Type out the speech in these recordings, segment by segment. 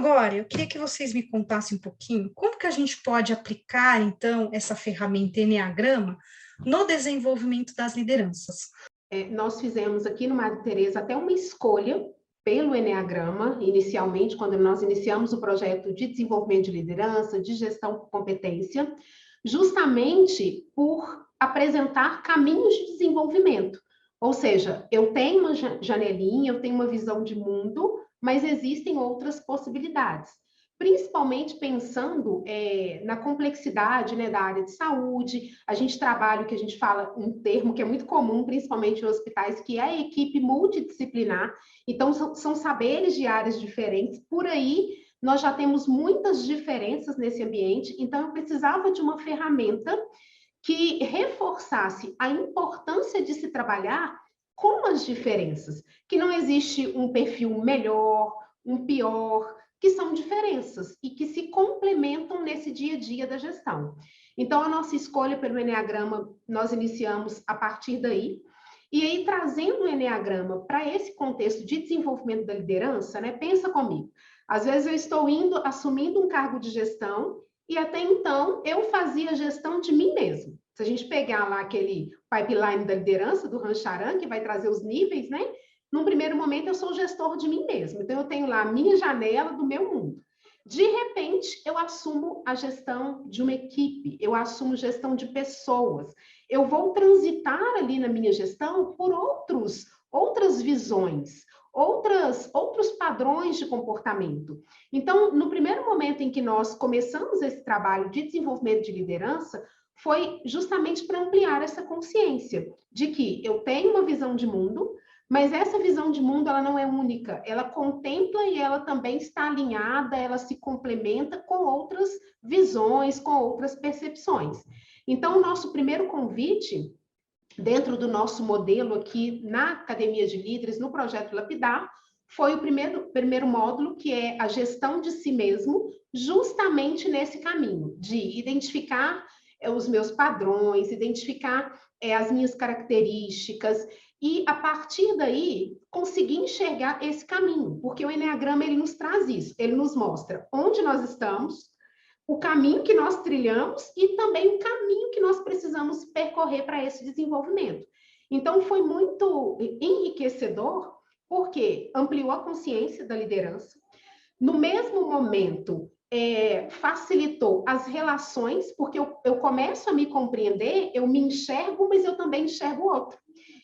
agora, eu queria que vocês me contassem um pouquinho como que a gente pode aplicar, então, essa ferramenta Eneagrama no desenvolvimento das lideranças. Nós fizemos aqui no Madre Teresa até uma escolha pelo Eneagrama, inicialmente, quando nós iniciamos o projeto de desenvolvimento de liderança, de gestão por competência, justamente por apresentar caminhos de desenvolvimento. Ou seja, eu tenho uma janelinha, eu tenho uma visão de mundo, mas existem outras possibilidades. Principalmente pensando na complexidade, né, da área de saúde. A gente trabalha o que a gente fala, um termo que é muito comum, principalmente em hospitais, que é a equipe multidisciplinar. Então, são saberes de áreas diferentes. Por aí, nós já temos muitas diferenças nesse ambiente, então eu precisava de uma ferramenta que reforçasse a importância de se trabalhar com as diferenças, que não existe um perfil melhor, um pior, que são diferenças e que se complementam nesse dia a dia da gestão. Então, a nossa escolha pelo Eneagrama, nós iniciamos a partir daí, e aí trazendo o Eneagrama para esse contexto de desenvolvimento da liderança, né? Pensa comigo, às vezes eu estou assumindo um cargo de gestão, e até então eu fazia gestão de mim mesmo. Se a gente pegar lá aquele pipeline da liderança do Rancharan, que vai trazer os níveis, né? Num primeiro momento, eu sou gestor de mim mesmo. Então, eu tenho lá a minha janela do meu mundo. De repente, eu assumo a gestão de uma equipe, eu assumo gestão de pessoas. Eu vou transitar ali na minha gestão por outras visões, outros padrões de comportamento. Então, no primeiro momento em que nós começamos esse trabalho de desenvolvimento de liderança, foi justamente para ampliar essa consciência de que eu tenho uma visão de mundo, mas essa visão de mundo ela não é única, ela contempla e ela também está alinhada, ela se complementa com outras visões, com outras percepções. Então, o nosso primeiro convite, dentro do nosso modelo aqui na Academia de Líderes, no Projeto Lapidar, foi o primeiro módulo, que é a gestão de si mesmo, justamente nesse caminho, de identificar os meus padrões, identificar as minhas características, e a partir daí conseguir enxergar esse caminho, porque o Eneagrama ele nos traz isso, ele nos mostra onde nós estamos, o caminho que nós trilhamos e também o caminho que nós precisamos percorrer para esse desenvolvimento. Então, foi muito enriquecedor, porque ampliou a consciência da liderança. No mesmo momento, facilitou as relações, porque eu começo a me compreender, eu me enxergo, mas eu também enxergo o outro.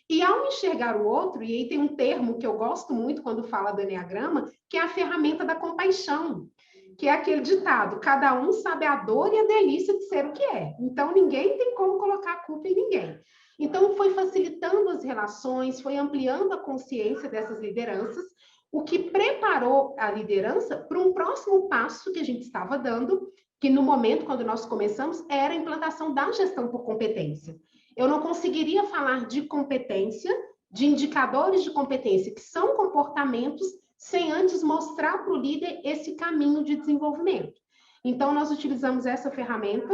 E ao enxergar o outro, e aí tem um termo que eu gosto muito quando fala do Eneagrama, que é a ferramenta da compaixão, que é aquele ditado, cada um sabe a dor e a delícia de ser o que é. Então, ninguém tem como colocar a culpa em ninguém. Então, foi facilitando as relações, foi ampliando a consciência dessas lideranças, o que preparou a liderança para um próximo passo que a gente estava dando, que no momento, quando nós começamos, era a implantação da gestão por competência. Eu não conseguiria falar de competência, de indicadores de competência, que são comportamentos, sem antes mostrar para o líder esse caminho de desenvolvimento. Então, nós utilizamos essa ferramenta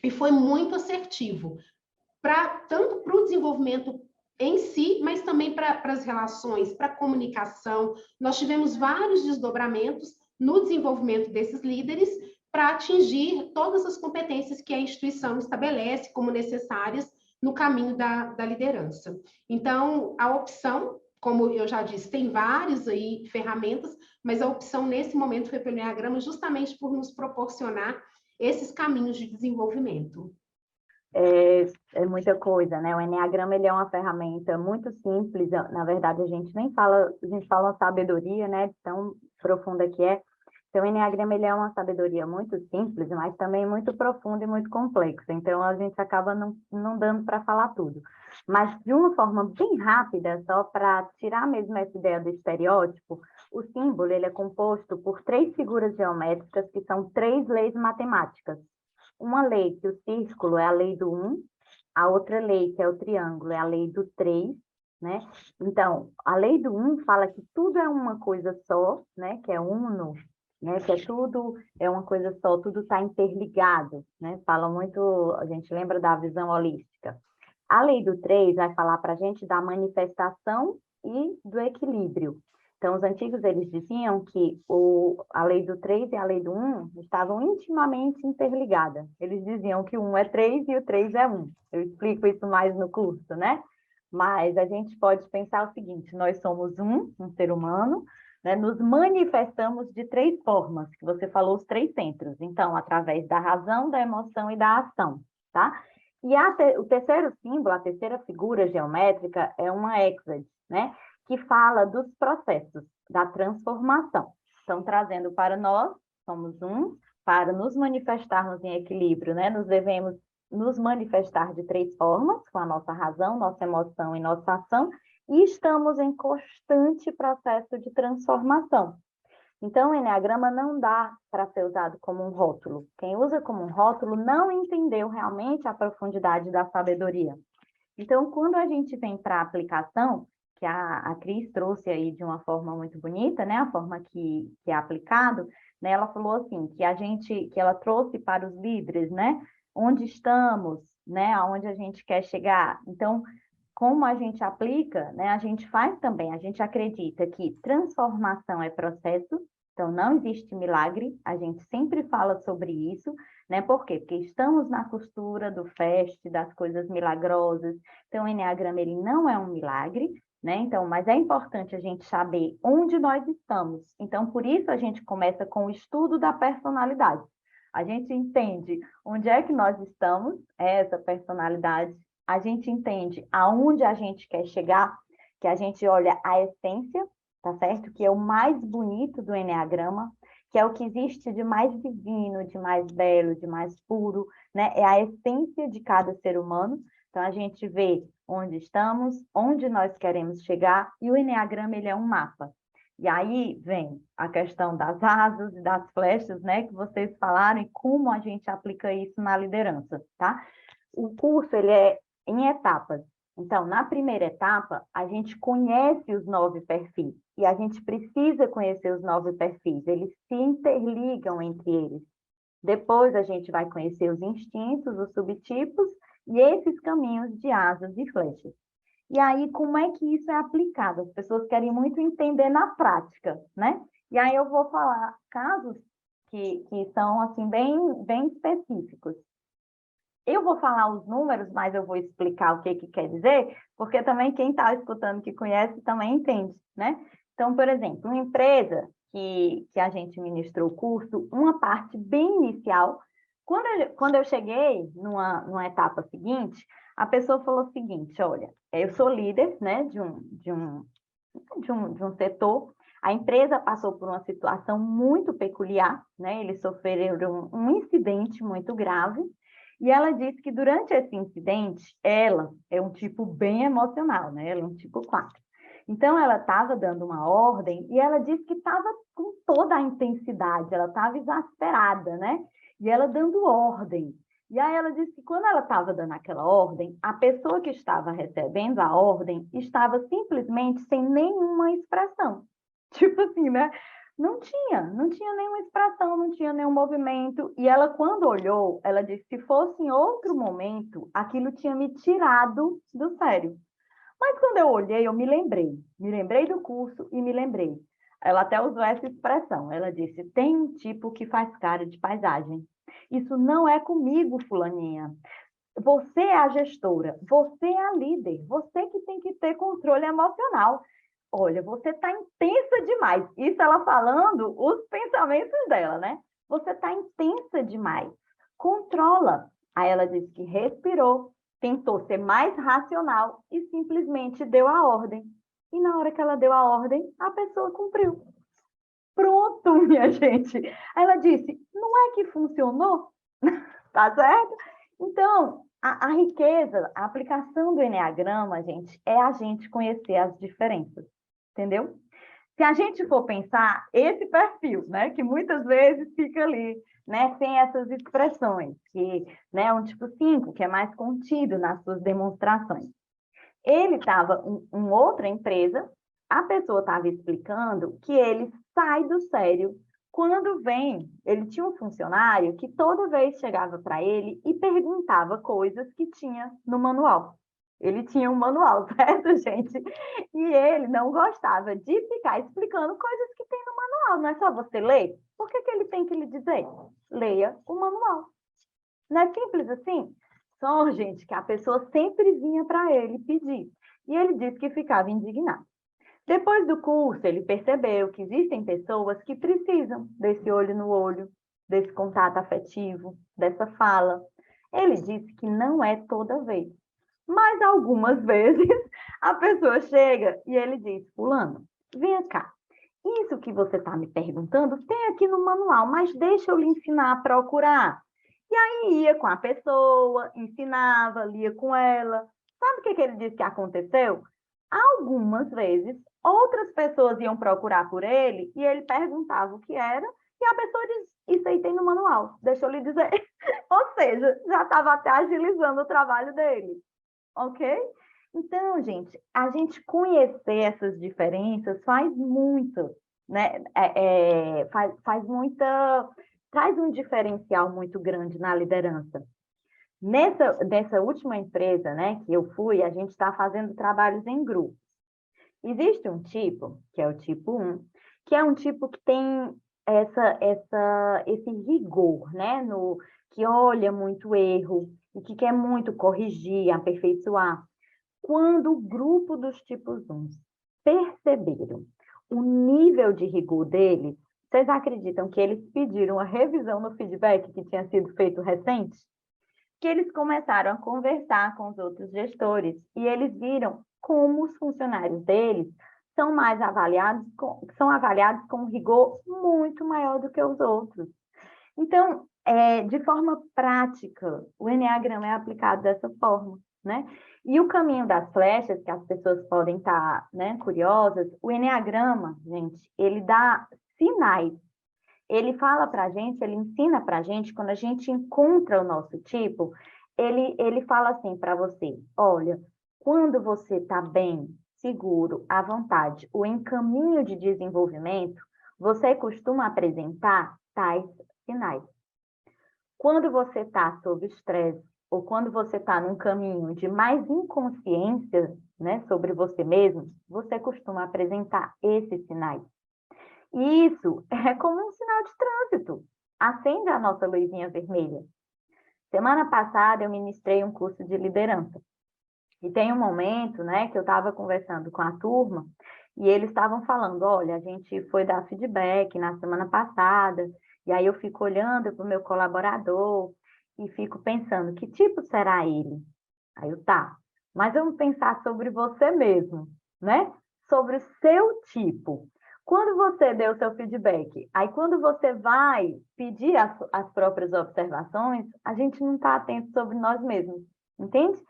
e foi muito assertivo, tanto para o desenvolvimento em si, mas também para as relações, para a comunicação. Nós tivemos vários desdobramentos no desenvolvimento desses líderes para atingir todas as competências que a instituição estabelece como necessárias no caminho da liderança. Então, a opção, como eu já disse, tem várias aí ferramentas, mas a opção nesse momento foi pelo Eneagrama justamente por nos proporcionar esses caminhos de desenvolvimento. É muita coisa, né? O Eneagrama ele é uma ferramenta muito simples, na verdade a gente fala uma sabedoria, né? Tão profunda que é. Então, o Eneagrama ele é uma sabedoria muito simples, mas também muito profunda e muito complexa. Então, a gente acaba não dando para falar tudo. Mas, de uma forma bem rápida, só para tirar mesmo essa ideia do estereótipo, o símbolo ele é composto por 3 figuras geométricas, que são 3 leis matemáticas. Uma lei, que o círculo é a lei do 1, a outra lei, que é o triângulo, é a lei do 3, né? Então, a lei do 1 fala que tudo é uma coisa só, né? Que é uno, né? Que tudo é uma coisa só, tudo está interligado, né? Fala muito, a gente lembra da visão holística. A lei do 3 vai falar para a gente da manifestação e do equilíbrio. Então, os antigos, eles diziam que a lei do 3 e a lei do 1 estavam intimamente interligadas. Eles diziam que o 1 é 3 e o 3 é 1. Eu explico isso mais no curso, né? Mas a gente pode pensar o seguinte, nós somos um ser humano, né? Nos manifestamos de 3 formas, que você falou os 3 centros. Então, através da razão, da emoção e da ação, tá? E o terceiro símbolo, a terceira figura geométrica é uma hexade, né? Que fala dos processos da transformação. Então, trazendo para nós, somos para nos manifestarmos em equilíbrio, né? Nós devemos nos manifestar de 3 formas, com a nossa razão, nossa emoção e nossa ação, e estamos em constante processo de transformação. Então, o Eneagrama não dá para ser usado como um rótulo. Quem usa como um rótulo não entendeu realmente a profundidade da sabedoria. Então, quando a gente vem para a aplicação, que a Cris trouxe aí de uma forma muito bonita, né? A forma que é aplicado, né? Ela falou assim, que ela trouxe para os líderes, né? Onde estamos, né? Aonde a gente quer chegar. Então, como a gente aplica, né? A gente faz também, a gente acredita que transformação é processo, então não existe milagre, a gente sempre fala sobre isso, né? Por quê? Porque estamos na costura do feste, das coisas milagrosas. Então, o Eneagrama, ele não é um milagre, né? Então, mas é importante a gente saber onde nós estamos. Então, por isso a gente começa com o estudo da personalidade. A gente entende onde é que nós estamos, essa personalidade. A gente entende aonde a gente quer chegar, que a gente olha a essência, tá certo? Que é o mais bonito do Eneagrama, que é o que existe de mais divino, de mais belo, de mais puro, né? É a essência de cada ser humano. Então, a gente vê onde estamos, onde nós queremos chegar, e o Eneagrama, ele é um mapa. E aí vem a questão das asas e das flechas, né, que vocês falaram, e como a gente aplica isso na liderança, tá? O curso, ele é em etapas. Então, na primeira etapa, a gente conhece os 9 perfis, e a gente precisa conhecer os 9 perfis, eles se interligam entre eles. Depois, a gente vai conhecer os instintos, os subtipos, e esses caminhos de asas e flechas. E aí, como é que isso é aplicado? As pessoas querem muito entender na prática, né? E aí eu vou falar casos que são, assim, bem específicos. Eu vou falar os números, mas eu vou explicar o que quer dizer, porque também quem está escutando que conhece também entende, né? Então, por exemplo, uma empresa que a gente ministrou o curso, uma parte bem inicial, quando eu cheguei numa etapa seguinte, a pessoa falou o seguinte, olha, eu sou líder, né, de um setor, a empresa passou por uma situação muito peculiar, né, eles sofreram um incidente muito grave, e ela disse que durante esse incidente, ela é um tipo bem emocional, né, ela é um tipo 4. Então, ela estava dando uma ordem e ela disse que estava com toda a intensidade, ela estava exasperada, né? E ela dando ordem. E aí ela disse que quando ela estava dando aquela ordem, a pessoa que estava recebendo a ordem estava simplesmente sem nenhuma expressão. Tipo assim, né? Não tinha nenhuma expressão, não tinha nenhum movimento. E ela, quando olhou, ela disse que se fosse em outro momento, aquilo tinha me tirado do sério. Mas quando eu olhei, eu me lembrei do curso e me lembrei. Ela até usou essa expressão, ela disse, tem um tipo que faz cara de paisagem. Isso não é comigo, fulaninha. Você é a gestora, você é a líder, você que tem que ter controle emocional. Olha, você está intensa demais. Isso ela falando os pensamentos dela, né? Você está intensa demais. Controla. Aí ela disse que respirou, tentou ser mais racional e simplesmente deu a ordem. E na hora que ela deu a ordem, a pessoa cumpriu. Pronto, minha gente. Aí ela disse, não é que funcionou? Tá certo? Então, a riqueza, a aplicação do Eneagrama, gente, é a gente conhecer as diferenças, entendeu? Se a gente for pensar, esse perfil, né, que muitas vezes fica ali, né, sem essas expressões, que, né, um tipo 5, que é mais contido nas suas demonstrações. Ele estava em outra empresa, a pessoa estava explicando que ele sai do sério quando vem. Ele tinha um funcionário que toda vez chegava para ele e perguntava coisas que tinha no manual. Ele tinha um manual, certo, gente? E ele não gostava de ficar explicando coisas que tem no manual. Não é só você ler? Por que ele tem que lhe dizer? Leia o manual. Não é simples assim? Só, gente, que a pessoa sempre vinha para ele pedir. E ele disse que ficava indignado. Depois do curso, ele percebeu que existem pessoas que precisam desse olho no olho, desse contato afetivo, dessa fala. Ele disse que não é toda vez. Mas algumas vezes a pessoa chega e ele diz, fulano, vem cá, isso que você está me perguntando tem aqui no manual, mas deixa eu lhe ensinar a procurar. E aí ia com a pessoa, ensinava, lia com ela. Sabe o que ele disse que aconteceu? Algumas vezes, outras pessoas iam procurar por ele e ele perguntava o que era e a pessoa diz, isso aí tem no manual, deixa eu lhe dizer. Ou seja, já estava até agilizando o trabalho dele. Ok? Então, gente, a gente conhecer essas diferenças faz muito, né? Traz um diferencial muito grande na liderança. Nessa última empresa, né, que eu fui, a gente está fazendo trabalhos em grupo. Existe um tipo, que é o tipo 1, que é um tipo que tem esse rigor, né, que olha muito erro e que quer muito corrigir, aperfeiçoar. Quando o grupo dos tipos 1 perceberam o nível de rigor deles, vocês acreditam que eles pediram a revisão no feedback que tinha sido feito recente? Que eles começaram a conversar com os outros gestores e eles viram como os funcionários deles são avaliados com um rigor muito maior do que os outros. Então, de forma prática, o Eneagrama é aplicado dessa forma, né? E o caminho das flechas, que as pessoas podem estar, né, curiosas, o Eneagrama, gente, ele dá sinais. Ele fala para a gente, ele ensina para a gente, quando a gente encontra o nosso tipo, ele fala assim para você, olha, quando você está bem, seguro, à vontade, ou em caminho de desenvolvimento, você costuma apresentar tais sinais. Quando você está sob estresse, ou quando você está num caminho de mais inconsciência, né, sobre você mesmo, você costuma apresentar esses sinais. E isso é como um sinal de trânsito. Acende a nossa luzinha vermelha. Semana passada eu ministrei um curso de liderança. E tem um momento, né, que eu estava conversando com a turma e eles estavam falando, olha, a gente foi dar feedback na semana passada, e aí eu fico olhando para o meu colaborador e fico pensando, que tipo será ele? Aí eu, tá, mas vamos pensar sobre você mesmo, né? Sobre o seu tipo. Quando você deu o seu feedback, aí quando você vai pedir as próprias observações, a gente não está atento sobre nós mesmos, entende?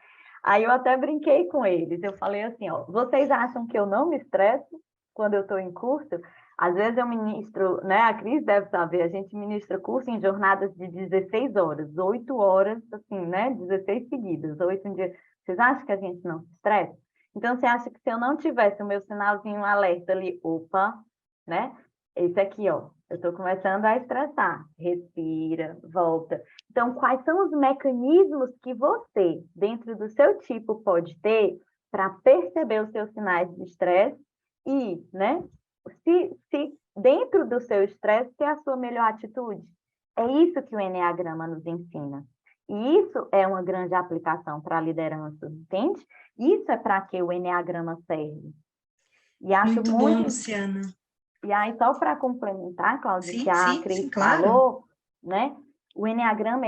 Aí eu até brinquei com eles, eu falei assim, ó, vocês acham que eu não me estresso quando eu estou em curso? Às vezes eu ministro, né, a Cris deve saber, a gente ministra curso em jornadas de 16 horas, 8 horas, assim, né, 16 seguidas, 8 em dia. Vocês acham que a gente não se estressa? Então, você acha que se eu não tivesse o meu sinalzinho alerta ali, opa, né, esse aqui, ó, eu estou começando a estressar, respira, volta. Então, quais são os mecanismos que você, dentro do seu tipo, pode ter para perceber os seus sinais de estresse e, né, se dentro do seu estresse, ter a sua melhor atitude? É isso que o Eneagrama nos ensina. E isso é uma grande aplicação para a liderança, entende? Isso é para que o Eneagrama serve. E acho muito bom, Luciana. E aí, só para complementar, Cláudia, que a Cris claro. falou, né? O Eneagrama,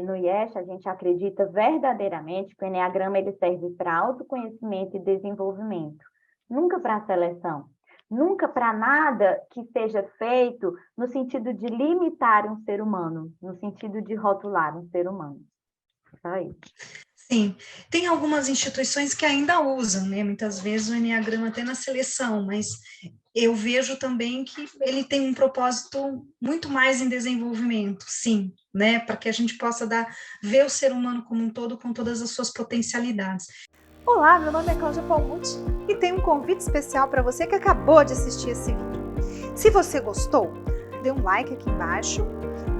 no IESH, a gente acredita verdadeiramente que o Eneagrama ele serve para autoconhecimento e desenvolvimento, nunca para seleção, nunca para nada que seja feito no sentido de limitar um ser humano, no sentido de rotular um ser humano. Só isso. Sim, tem algumas instituições que ainda usam, né? Muitas vezes o Eneagrama até na seleção, mas eu vejo também que ele tem um propósito muito mais em desenvolvimento, sim, né? Para que a gente possa ver o ser humano como um todo, com todas as suas potencialidades. Olá, meu nome é Cláudia Palmucci e tenho um convite especial para você que acabou de assistir esse vídeo. Se você gostou, dê um like aqui embaixo,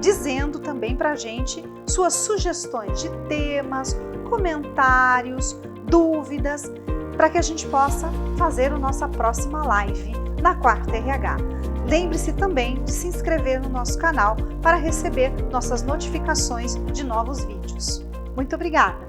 dizendo também para a gente suas sugestões de temas, comentários, dúvidas, para que a gente possa fazer a nossa próxima live na Quarta RH. Lembre-se também de se inscrever no nosso canal para receber nossas notificações de novos vídeos. Muito obrigada!